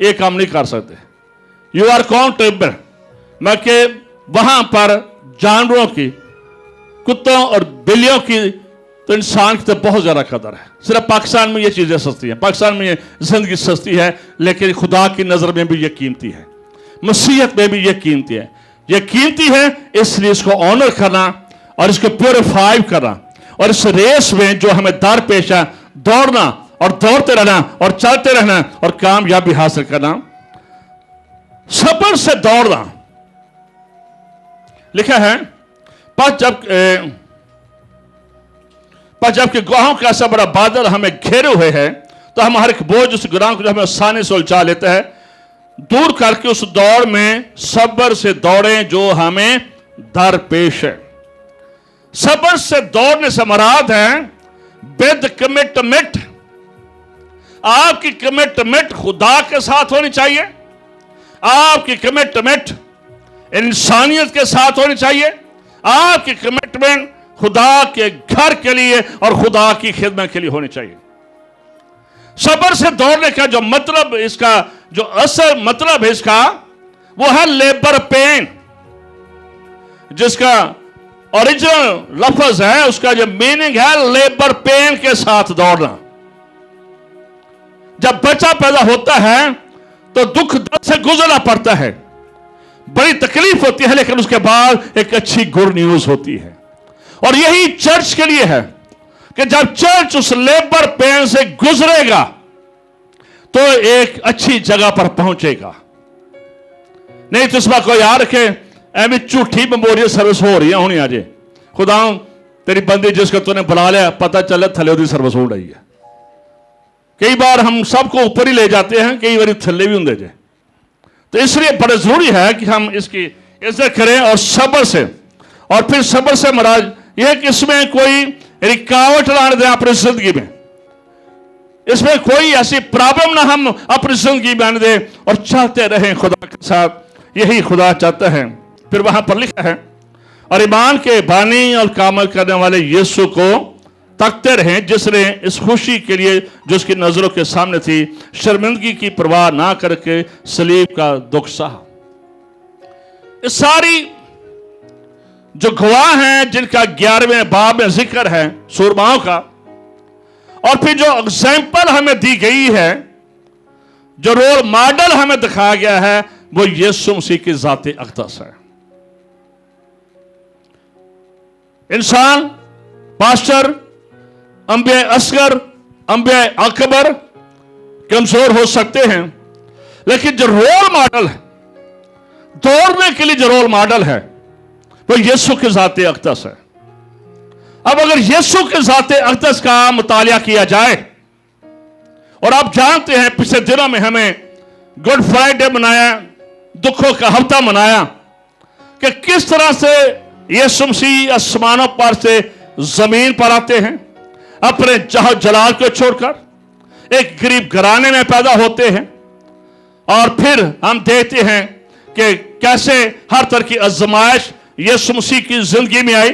یہ کام نہیں کر سکتے. You are accountable. میں کہ وہاں پر جانوروں کی کتوں اور بلیوں کی تو انسان کی تو بہت زیادہ قدر ہے. صرف پاکستان میں یہ چیزیں سستی ہیں پاکستان میں یہ زندگی سستی ہے لیکن خدا کی نظر میں بھی یہ قیمتی ہے. مسیحیت میں بھی یہ قیمتی ہے. یہ قیمتی ہے اس لیے اس کو آنر کرنا اور اس کو پیوریفائی کرنا اور اس ریس میں جو ہمیں در پیش ہے دوڑنا اور دوڑتے رہنا اور چلتے رہنا اور کامیابی حاصل کرنا. صبر سے دوڑنا. لکھا ہے پر جب کہ گواہوں کا ایسا بڑا بادل ہمیں گھیرے ہوئے ہے تو ہم ہر ایک بوجھ اس گناہ کو جو ہمیں آسانی سے الجھا لیتا ہے دور کر کے اس دوڑ میں صبر سے دوڑیں جو ہمیں در پیش ہے. صبر سے دوڑنے سے مراد ہے ود کمٹمنٹ. آپ کی کمٹمنٹ خدا کے ساتھ ہونی چاہیے. آپ کی کمٹمنٹ انسانیت کے ساتھ ہونی چاہیے. آپ کی کمٹمنٹ خدا کے گھر کے لیے اور خدا کی خدمت کے لیے ہونی چاہیے. صبر سے دوڑنے کا جو مطلب اس کا جو اصل مطلب ہے اس کا وہ ہے لیبر پین. جس کا اوریجنل لفظ ہے اس کا جو میننگ ہے لیبر پین کے ساتھ دوڑنا. جب بچہ پیدا ہوتا ہے تو دکھ درد سے گزرنا پڑتا ہے بڑی تکلیف ہوتی ہے لیکن اس کے بعد ایک اچھی گڈ نیوز ہوتی ہے. اور یہی چرچ کے لیے ہے کہ جب چرچ اس لیبر پین سے گزرے گا تو ایک اچھی جگہ پر پہنچے گا. نہیں تو اس میں کوئی یاد رکھے ایویں جھوٹھی میموریل سروس ہو رہی ہے ہونی آجے خدا تیری بندی جس کو تو نے بلا لیا پتہ چلے تھلے دی سروس ہو رہی ہے. کئی بار ہم سب کو اوپر ہی لے جاتے ہیں کئی بار تھلے بھی ہوں دے جائے. تو اس لیے بڑے ضروری ہے کہ ہم اس کی عزت کریں اور صبر سے. اور پھر صبر سے مراد یہ کہ اس میں کوئی رکاوٹ نہ دیں اپنی زندگی میں. اس میں کوئی ایسی پرابلم نہ ہم اپنی زندگی میں آنے دیں اور چاہتے رہیں خدا کے ساتھ यही खुदा चाहता है। फिर वहां पर लिखा है, और ईमान के बानी और कामल करने वाले यीशु को तकते रहें, जिसने इस खुशी के लिए जो उसकी नजरों के सामने थी शर्मिंदगी की परवाह ना करके सलीब का दुख सहा। इस सारी जो गवाह हैं जिनका 11वें बाब में जिक्र है सूरमाओं का, और फिर जो एग्जाम्पल हमें दी गई है, जो रोल मॉडल हमें दिखाया गया है, वो यीशु मसीह की ज़ात अक़दस है। इंसान, पास्टर, अंबिया असगर, अंबिया अकबर कमजोर हो सकते हैं, लेकिन जो रोल मॉडल है, दौड़ने के लिए जो रोल मॉडल है, वो यीशु की ज़ात अक़दस है। अब अगर यीशु की ज़ात अक़दस का मुतालिया किया जाए, और आप जानते हैं पिछले दिनों में हमें गुड फ्राइडे मनाया, दुखों का हफ्ता मनाया, कि किस तरह से यीशु मसीह आसमानों पर से जमीन पर आते हैं, अपने जहाँ जलाल को छोड़कर एक गरीब घराने में पैदा होते हैं, और फिर हम देखते हैं कि कैसे हर तरह की आजमाइश यीशु मसीह की जिंदगी में आई।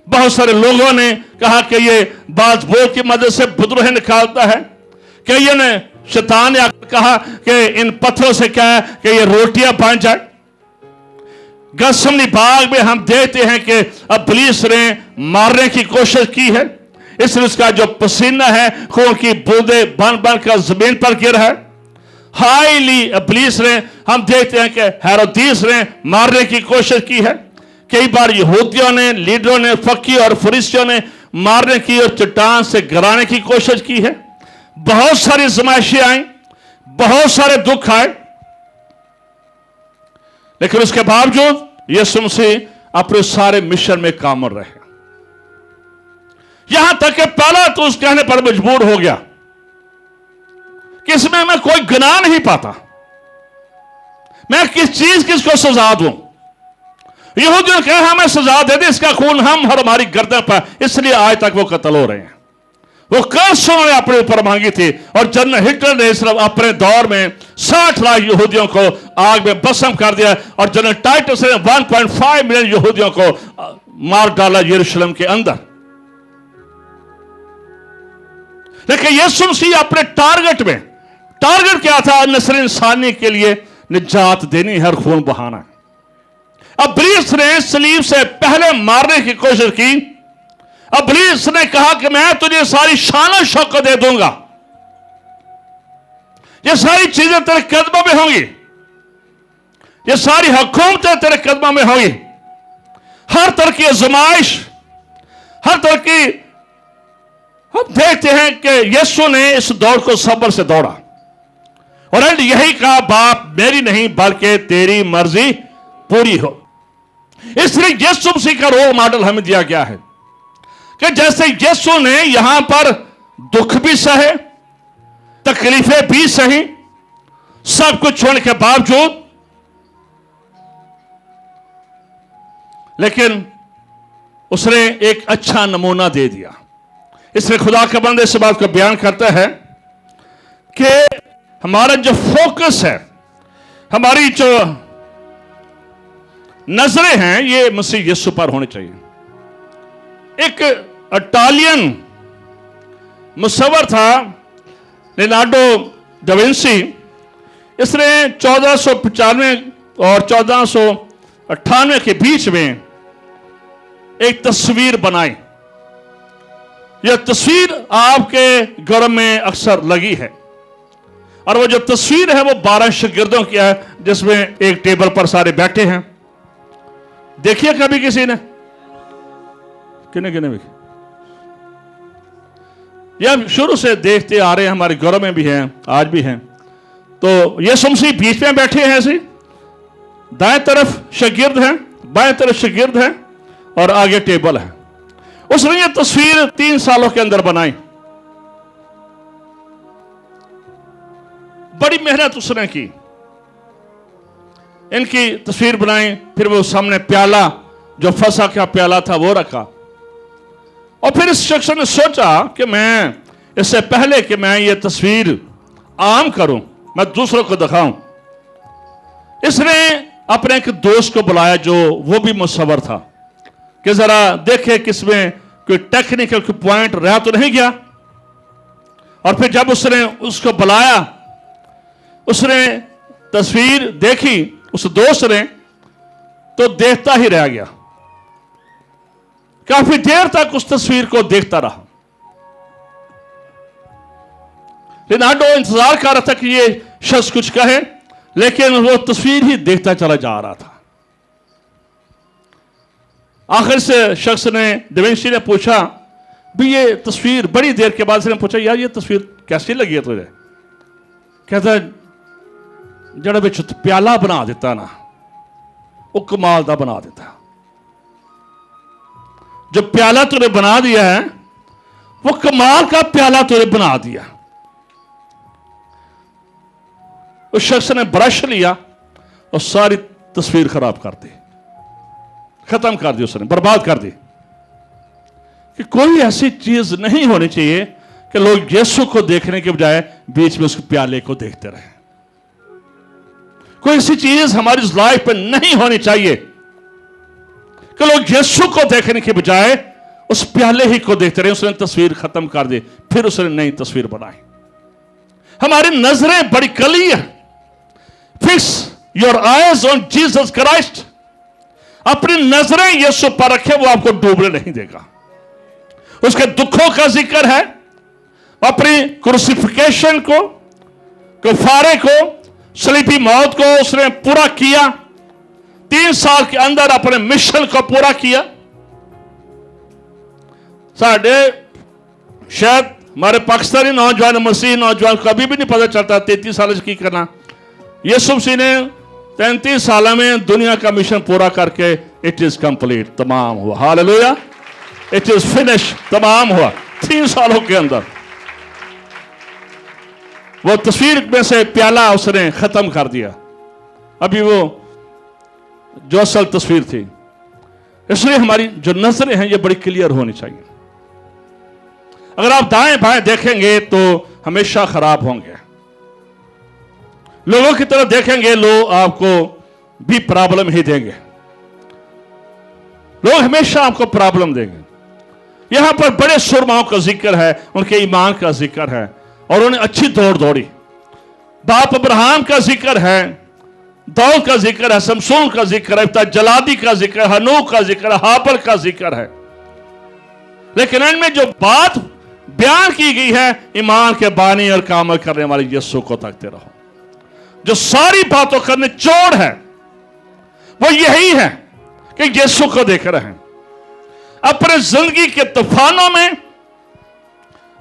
बहुत सारे लोगों ने कहा कि ये बाज बोल की मदद से बुदरूहें निकालता है, कईयों ने शैतान ने आकर कहा कि इन पत्थरों से क्या है कि ये रोटियां बन जाए। गसमनी बाग में हम देखते हैं कि इब्लीस ने मारने की कोशिश की है, इसलिए उसका जो पसीना है खून की बूंदे बन बन कर जमीन पर गिर है। हाईली इब्लीस ने, हम देखते हैं कि हेरोदेस ने मारने की कोशिश की है। कई बार यहूदियों ने, लीडरों ने, फकी और फरीसियों ने मारने की और चट्टान से गिराने की कोशिश की है। बहुत सारी आजमाइशें आई, बहुत सारे दुख आए, लेकिन उसके बावजूद यीशु मसीह अपने सारे मिशन में कामल रहे। यहां तक कि पहला तो उस कहने पर मजबूर हो गया कि इसमें मैं कोई गुनाह नहीं पाता, मैं किस चीज किसको सजा दूं। यहूदियों ने कहा हमें सजा दे दे, इसका खून हम और हमारी गर्दन पर, इसलिए आज तक वो कत्ल हो रहे हैं। वो कर्ज उन्होंने अपने ऊपर मांगी थी, और जनरल हिटलर ने सिर्फ अपने दौर में 60 लाख यहूदियों को आग में भस्म कर दिया, और जनरल टाइटस ने 1.5 मिलियन यहूदियों को मार डाला यरूशलेम के अंदर। लेकिन यीशु मसीह अपने टारगेट क्या था? नस्ल इंसानी के लिए निजात देनी है और खून बहाना है। इब्लीस ने सलीब से पहले मारने की कोशिश की। इब्लीस ने कहा कि मैं तुझे सारी शान और शौकत दे दूंगा, ये सारी चीजें तेरे कदमों में होंगी, ये सारी हुकूमतें तेरे कदमों में होंगी। हर तरह की आजमाइश, हर तरह की, हम देखते हैं कि यीशु ने इस दौड़ को सब्र से दौड़ा, और यही कहा, बाप मेरी नहीं बल्कि तेरी मर्जी पूरी हो। इसलिए यीशु मसीह का रोल मॉडल हमें दिया गया है कि जैसे यीशु ने यहां पर दुख भी सहे, तकलीफें भी सही, सब कुछ होने के बावजूद, लेकिन उसने एक अच्छा नमूना दे दिया। इसलिए खुदा का बंदा इस बात को बयान करता है कि हमारा जो फोकस है, हमारी जो नजरें हैं, ये मसीह यीशु पर होनी चाहिए। एक इटालियन मुसव्विर था लियोनार्डो दा विंसी। इसने 1495 और 1498 के बीच में एक तस्वीर बनाई। यह तस्वीर आपके घर में अक्सर लगी है, और वो जो तस्वीर है वो 12 शागिर्दों की है, जिसमें एक टेबल पर सारे बैठे हैं। देखिए कभी किसी ने, किने भी, यह शुरू से देखते आ रहे हैं, हमारे घरों में भी हैं, आज भी हैं। तो यीशु मसीह बीच में बैठे हैं, ऐसे दाएं तरफ शागिर्द हैं, बाएं तरफ शागिर्द हैं, और आगे टेबल है। उसने ये तस्वीर 3 सालों के अंदर बनाई। बड़ी मेहनत उसने की, इनकी तस्वीर बनाई। फिर वो सामने प्याला, जो फसा का प्याला था, वो रखा, और फिर इस शख्स ने सोचा कि मैं इससे पहले कि मैं ये तस्वीर आम करूं, मैं दूसरों को दिखाऊं, इसने अपने एक दोस्त को बुलाया जो वो भी मुसव्वर था कि जरा देखे कि इसमें कोई टेक्निकल कोई पॉइंट रहा तो नहीं गया। और फिर जब उसने उसको बुलाया, उसने तस्वीर देखी उस दोस्त ने, तो देखता ही रह गया। काफी देर तक उस तस्वीर को देखता रहा। लिनार्डो इंतजार कर रहा था कि ये शख्स कुछ कहे, लेकिन वो तस्वीर ही देखता चला जा रहा था। आखिर से शख्स ने, डिविंची ने पूछा, भी ये तस्वीर, बड़ी देर के बाद उसने पूछा, यार ये तस्वीर कैसी लगी है तुझे? कहता जड़ा बिच प्याला बना देता ना, वो कमाल दा बना देता। जो प्याला तूने बना दिया है वो कमाल का प्याला तूने बना दिया। उस शख्स ने ब्रश लिया और सारी तस्वीर खराब कर दी, खत्म कर दी, उसने बर्बाद कर दी। कि कोई ऐसी चीज नहीं होनी चाहिए कि लोग यीशु को देखने के बजाय बीच में उस प्याले को देखते रहे। कोई ऐसी चीज हमारी लाइफ में नहीं होनी चाहिए कि लोग यीशु को देखने के बजाय उस प्याले ही को देखते रहे। उसने तस्वीर खत्म कर दी, फिर उसने नई तस्वीर बनाई। हमारी नजरें बड़ी clear, fix your eyes on Jesus Christ. अपनी नजरें यीशु पर रखे, वो आपको डूबने नहीं देगा। उसके दुखों का जिक्र है, अपनी क्रूसिफिकेशन को, कफारे को, सलीबी मौत को उसने पूरा किया। 3 साल के अंदर अपने मिशन को पूरा किया। साढ़े शायद हमारे पाकिस्तानी नौजवान, मसीही नौजवान को अभी भी नहीं पता चलता 33 साल की करना। यीशु मसीह ने 33 साल में दुनिया का मिशन पूरा करके इट इज कंप्लीट, तमाम हुआ। हालेलुया, इट इज फिनिश, तमाम हुआ 3 सालों के अंदर। वो तस्वीर में से प्याला उसने खत्म कर दिया। अभी वो जो असल तस्वीर थी, इसलिए हमारी जो नजरें हैं ये बड़ी क्लियर होनी चाहिए। अगर आप दाएं बाएं देखेंगे तो हमेशा खराब होंगे। लोगों की तरफ देखेंगे, लोग आपको भी प्रॉब्लम ही देंगे। लोग हमेशा आपको प्रॉब्लम देंगे। यहां पर बड़े सुरमाओं का जिक्र है, उनके ईमान का जिक्र है और उन्हें अच्छी दौड़ दौड़ी। बाप अब्राहम का जिक्र है, दाऊद का जिक्र है, शमसून का जिक्र है, जलादी का जिक्र है, हनूक का जिक्र है, हाबल का जिक्र है। लेकिन इनमें जो बात बयान की गई है, ईमान के बानी और काम करने वाले यीशु को तकते रहो। जो सारी बातों का निचोड़ है वो यही है कि यीशु को देख रहे हैं। अपने जिंदगी के तूफानों में,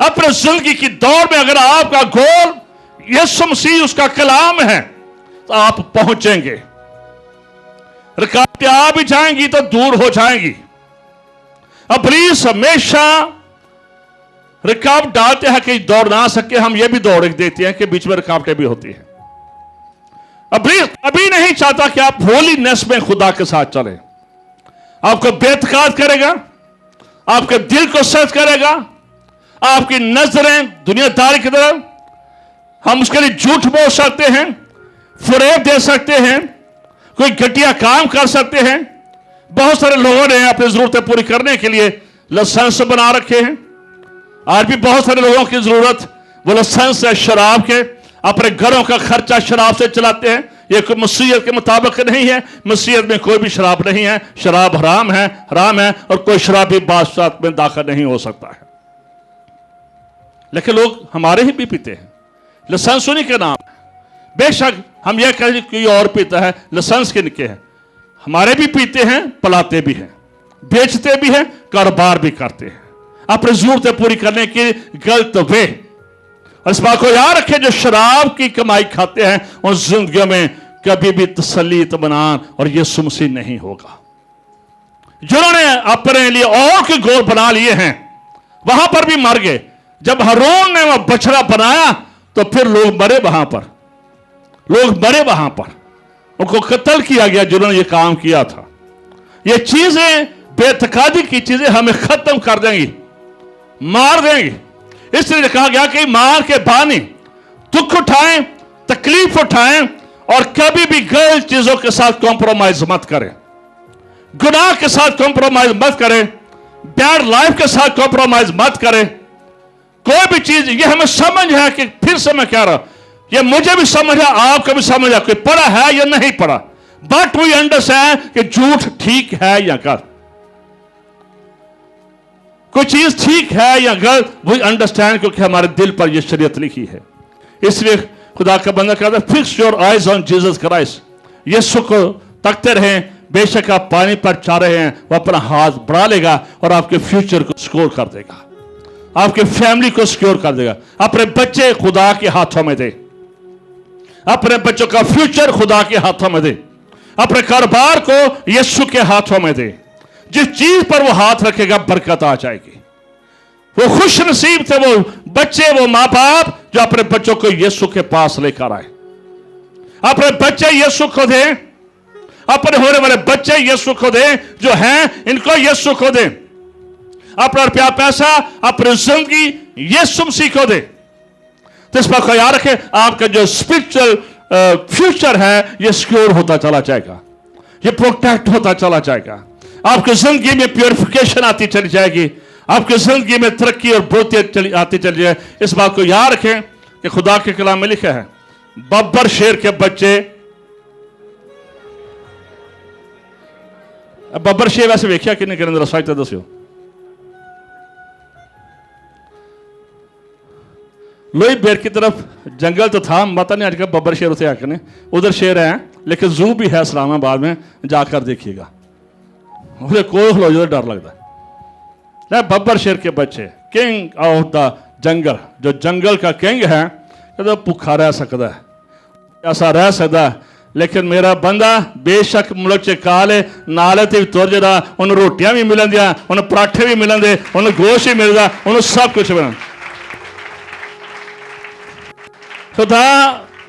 अपने जिंदगी की दौड़ में अगर आपका गोल यीशु मसीह, उसका कलाम है, तो आप पहुंचेंगे। रुकावटें आ भी जाएंगी तो दूर हो जाएंगी। इब्लीस हमेशा रुकावट डालते हैं कि दौड़ ना सके, हम ये भी दौड़ देते हैं कि बीच में रुकावटें भी होती हैं। इब्लीस कभी नहीं चाहता कि आप होलीनेस में खुदा के साथ चलें। आपको बेतकाद करेगा, आपके दिल को सख्त करेगा, आपकी नजरें दुनियादारी की तरफ, हम उसके लिए झूठ बोल सकते हैं, फरेब दे सकते हैं, कोई घटिया काम कर सकते हैं। बहुत सारे लोगों ने अपनी जरूरतें पूरी करने के लिए लाइसेंस बना रखे हैं। आज भी बहुत सारे लोगों की जरूरत वो लाइसेंस है शराब के, अपने घरों का खर्चा शराब से चलाते हैं। ये कोई मसीहत के मुताबिक नहीं है। मसीहत में कोई भी शराब नहीं है, शराब हराम है, हराम है, और कोई शराबी बादशाह में दाखिल नहीं हो सकता है। लेकिन लोग हमारे ही भी पीते हैं, लाइसेंस उन्हीं के नाम। बेशक हम यह कहें कोई और पीता है, लाइसेंस के निके हैं। हमारे भी पीते हैं, पलाते भी हैं, बेचते भी हैं, कारोबार भी करते हैं, अपनी जरूरतें पूरी करने की गलत वे। और इस बात को याद रखें, जो शराब की कमाई खाते हैं उन जिंदगियों में कभी भी तसल्ली, इत्मीनान और यीशु मसीह नहीं होगा। जिन्होंने अपने लिए और के गोल बना लिए हैं वहां पर भी मर गए। जब हारून ने वह बछड़ा बनाया तो फिर लोग मरे वहां पर, लोग मरे वहां पर, उनको कत्ल किया गया जिन्होंने ये काम किया था। ये चीजें, बेतकादी की चीजें हमें खत्म कर देंगी, मार देंगी। इसलिए कहा गया कि ईमान के बानी दुख उठाएं, तकलीफ उठाएं और कभी भी गलत चीजों के साथ कॉम्प्रोमाइज मत करें, गुनाह के साथ कॉम्प्रोमाइज मत करें, बैड लाइफ के साथ कॉम्प्रोमाइज मत करें। कोई भी चीज, ये हमें समझ है कि, फिर से मैं कह रहा हूं, ये मुझे भी समझ है, आपको भी समझ है, कोई पढ़ा है या नहीं पढ़ा, बट वी अंडरस्टैंड कि झूठ ठीक है या गलत, कोई चीज ठीक है या गलत, वी अंडरस्टैंड, क्योंकि हमारे दिल पर यह शरीयत लिखी है। इसलिए खुदा का बंदा कहता है, fix your eyes on Jesus Christ, यीशु को तकते रहें। बेशक आप पानी पर जा रहे हैं, वो अपना हाथ बढ़ा लेगा और आपके फ्यूचर को सिक्योर कर देगा, आपके फैमिली को सिक्योर कर देगा। अपने बच्चे खुदा के हाथों में दे, अपने बच्चों का फ्यूचर खुदा के हाथों में दे, अपने कारोबार को यीशु के हाथों में दे। जिस चीज पर वो हाथ रखेगा बरकत आ जाएगी। वो खुश नसीब थे वो बच्चे, वो मां बाप जो अपने बच्चों को यीशु के पास लेकर आए। अपने बच्चे यीशु को दें, अपने होने वाले बच्चे यीशु को दें, जो हैं इनको यीशु को दें। अपना रुपया पैसा, अपनी जिंदगी यीशु मसीह को दें। तो इस पर याद रखें, आपका जो स्पिरिचुअल फ्यूचर है ये सिक्योर होता चला जाएगा, ये प्रोटेक्ट होता चला जाएगा। आपकी जिंदगी में प्योरिफिकेशन आती चली जाएगी, आपकी जिंदगी में तरक्की और बढ़ती आती चली जाए। इस बात को याद रखें कि खुदा के कलाम में लिखा है, बब्बर शेर के बच्चे, बब्बर शेर वैसे वेख्या कि नहीं करें, जरा साहित्य दस्यो। लोही बेर की तरफ जंगल तो था, पता नहीं आजकल बब्बर शेर उसे आकर, उधर शेर है, लेकिन जू भी है इस्लामाबाद में, जाकर देखिएगा। मुझे कोई खलो जो डर लगता है। बब्बर शेर के बच्चे, किंग ऑफ द जंगल, जो जंगल का किंग है, तो भूखा रह सकता है, ऐसा रह सकता है। लेकिन मेरा बंदा बेशक मुल्क च काले नाले ते तुर जरा, उन्हें रोटियां भी मिलन दिया, उन्हें पराठे भी मिलन दे, उन्हें गोश्त भी मिलता, उन्हें सब कुछ मिलना। खुदा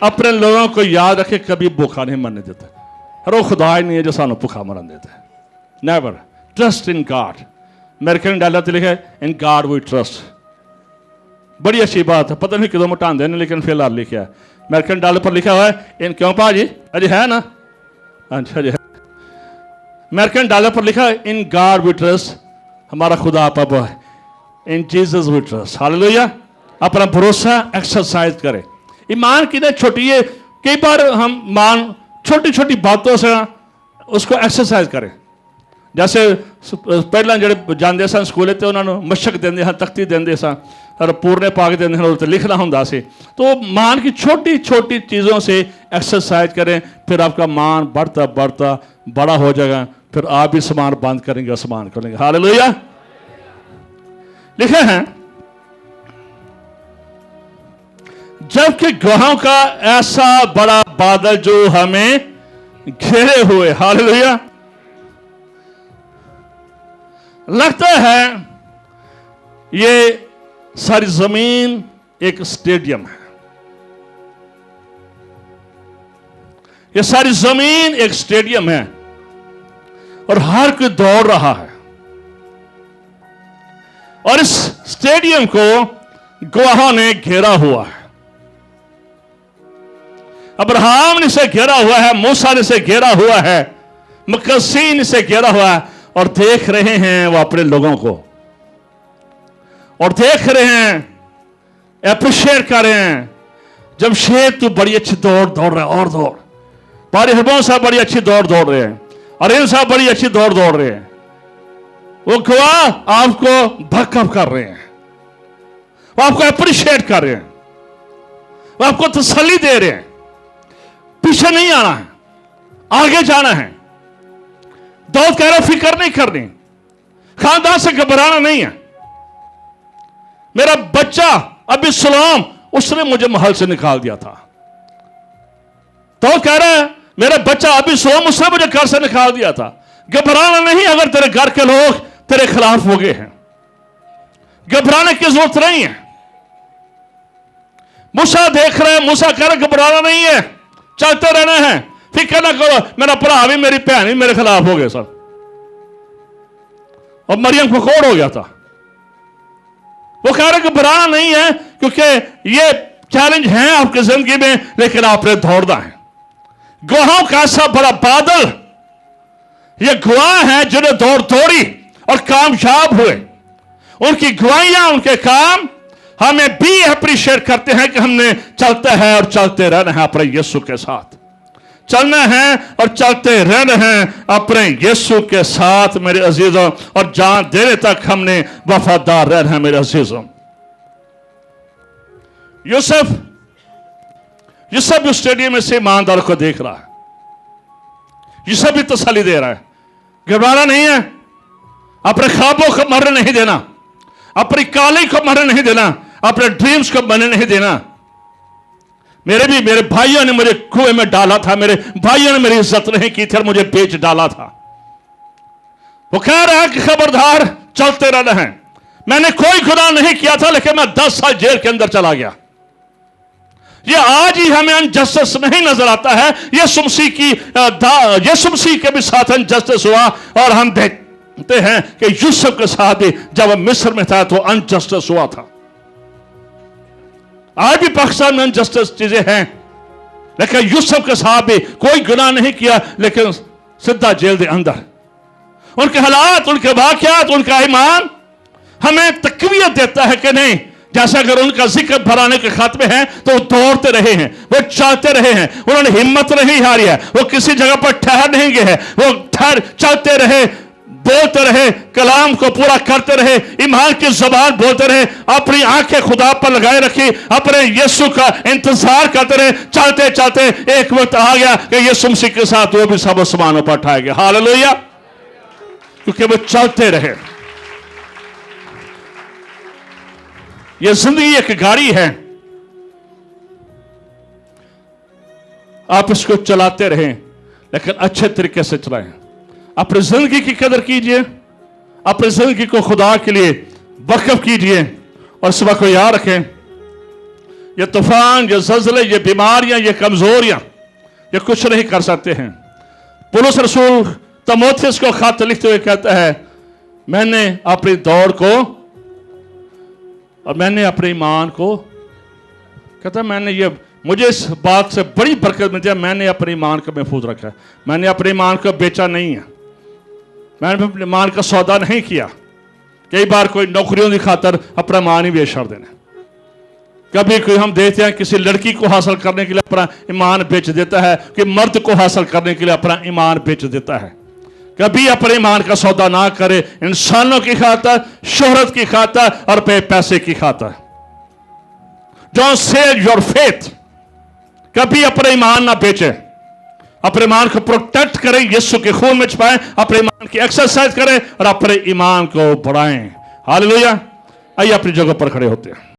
अपने लोगों को याद रखे, कभी भूखा नहीं मरने देता, और वो खुदा ही नहीं है जो सानू भूखा मरन देता है। Never, trust in God. American dialogue तो लिखा है, इन गॉड वी ट्रस्ट। बड़ी अच्छी बात है, पता नहीं कितों मटाते हैं, लेकिन फिलहाल लिखा है अमेरिकन डॉलर पर लिखा हुआ है, इन क्यों भाजी अजय है ना, अच्छा जी, अमेरिकन डॉलर पर लिखा है, इन गॉड वी ट्रस्ट, हमारा खुदा पापा है, in Jesus we trust. Hallelujah. अपना भरोसा एक्सरसाइज करें। ईमान की छोटी है, कई बार हम मान छोटी छोटी बातों से उसको एक्सरसाइज करें। जैसे पहला जो जाते सन स्कूले तो उन्होंने मशक देंगे हाँ, तख्ती देंगे सन और पूरने पा के देंगे हाँ, लिखना होंगे से। तो मान की छोटी छोटी चीज़ों से एक्सरसाइज करें, फिर आपका मान बढ़ता बढ़ता बड़ा हो जाएगा, फिर आप भी सामान बंद करेंगे, आसमान करेंगे। हालेलुया। लिखे हैं, जबकि गवाहों का ऐसा बड़ा बादल जो हमें घेरे हुए, हालेलुया, लगता है ये सारी जमीन एक स्टेडियम है, ये सारी जमीन एक स्टेडियम है और हर कोई दौड़ रहा है, और इस स्टेडियम को गवाहों ने घेरा हुआ है। अब्राहम ने इसे घेरा हुआ है, मूसा ने इसे घेरा हुआ है, मुकद्दसीन इसे घेरा हुआ है, और देख रहे हैं वो अपने लोगों को, और देख रहे हैं, अप्रिशिएट कर रहे हैं। जमशेद तू बड़ी अच्छी दौड़ रहा है, और दौड़, पारी हरबों साहब बड़ी अच्छी दौड़ रहे हैं, और इन साहब बड़ी अच्छी दौड़ रहे हैं। वो गवाह आपको बकअप कर रहे हैं, वो आपको अप्रिशिएट कर रहे हैं, वो आपको तसल्ली दे रहे हैं। पीछे नहीं आना है, आगे जाना है। दौद कह रहा फिक्र नहीं करनी, खानदान से घबराना नहीं है। मेरा बच्चा अभी सलाम, उसने मुझे महल से निकाल दिया था। दौद कह रहा है मेरा बच्चा अभी सलाम, उसने मुझे घर से निकाल दिया था। घबराना नहीं अगर तेरे घर के लोग तेरे खिलाफ हो गए हैं, घबराने की जरूरत नहीं है। मूसा देख रहे हैं, मूसा कह रहे घबराना नहीं है, चलते रहना है, फिक्र ना करो, मेरा भरा भी मेरी बहन भी मेरे खिलाफ हो गए सब, और मरियम को कोड़ हो गया था। वो कह रहे घबराना नहीं है, क्योंकि ये चैलेंज है आपकी जिंदगी में, लेकिन आपने दौड़ना है, गवाहों का ऐसा बड़ा बादल, ये गवाह हैं जिन्हें दौड़ दौड़ी और कामयाब हुए। उनकी गवाहियां, उनके काम हमें भी अप्रिशिएट करते हैं कि हमने चलते हैं और चलते रहना है अपने यीशु के साथ, चलना है और चलते रहना है अपने यीशु के साथ मेरे अजीजों, और जान देने तक हमने वफादार रहना है मेरे अजीजों। यूसुफ स्टेडियम में से ईमानदार को देख रहा है। यूसुफ भी तसल्ली दे रहा है, घबराना नहीं है, अपने ख्वाबों को मरने नहीं देना, अपनी काली को मरने नहीं देना, अपने ड्रीम्स को मरने नहीं देना। मेरे भाइयों ने मुझे कुएं में डाला था, मेरे भाइयों ने मेरी इज्जत नहीं की थी और मुझे बेच डाला था। वो कह रहा है कि खबरदार, चलते रहना है। मैंने कोई गुनाह नहीं किया था, लेकिन मैं 10 साल जेल के अंदर चला गया। ये आज ही हमें अनजस्टिस नहीं नजर आता है, यीशु मसीह के भी साथ अनजस्टिस हुआ, और हम देखते हैं कि यूसुफ के साथ भी जब वो मिस्र में था तो अनजस्टिस हुआ था। आज भी पाकिस्तान में अनजस्टिस चीजें हैं, लेकिन यूसुफ के साथ भी कोई गुनाह नहीं किया, लेकिन सीधा जेल के अंदर। उनके हालात, उनके वाकयात, उनका ईमान हमें तकवीयत देता है कि नहीं, जैसे अगर उनका जिक्र भराने के खात्मे हैं तो वो दौड़ते रहे हैं, वो चलते रहे हैं, उन्होंने हिम्मत नहीं हारी है, वो किसी जगह पर ठहर नहीं गए हैं, वो चलते रहे, बोलते रहे, कलाम को पूरा करते रहे, ईमान की ज़बान बोलते रहे, अपनी आंखें खुदा पर लगाए रखी, अपने यीशु का इंतजार करते रहे। चलते चलते एक वक्त आ गया कि यीशु मसीह के साथ वो भी सब आसमानों पर उठाए गए। हालेलुया, क्योंकि वो चलते रहे। ये जिंदगी एक गाड़ी है, आप इसको चलाते रहें, लेकिन अच्छे तरीके से चलाएं। अपनी जिंदगी की कदर कीजिए, अपनी जिंदगी को खुदा के लिए वक्फ कीजिए, और इस वक्त को याद रखें, ये तूफान, ये ज़लज़ले, ये बीमारियां, ये कमजोरियां, ये कुछ नहीं कर सकते हैं। पौलुस रसूल तीमुथियुस को खत लिखते हुए कहता है, मैंने अपनी दौड़ को और मैंने अपने ईमान को, कहता है मुझे इस बात से बड़ी बरकत मिलती है, मैंने अपने ईमान को महफूज रखा है। मैंने अपने ईमान को बेचा नहीं है, मैंने अपने ईमान का सौदा नहीं किया। कई बार कोई नौकरियों की खातर अपना ईमान ही बेच छोड़ देना। कभी कोई हम देखते हैं किसी लड़की को हासिल करने के लिए अपना ईमान बेच देता है, कि मर्द को हासिल करने के लिए अपना ईमान बेच देता है। कभी अपने ईमान का सौदा ना करे इंसानों की खातर, शोहरत की खातर और पैसे की खातर। डोंट सेल योर फेथ, कभी अपने ईमान ना बेचे। अपने ईमान को प्रोटेक्ट करें, यीशु के खून में छुपाएं, अपने ईमान की एक्सरसाइज करें और अपने ईमान को बढ़ाएं। हालेलुया। आइए अपनी जगह पर खड़े होते हैं।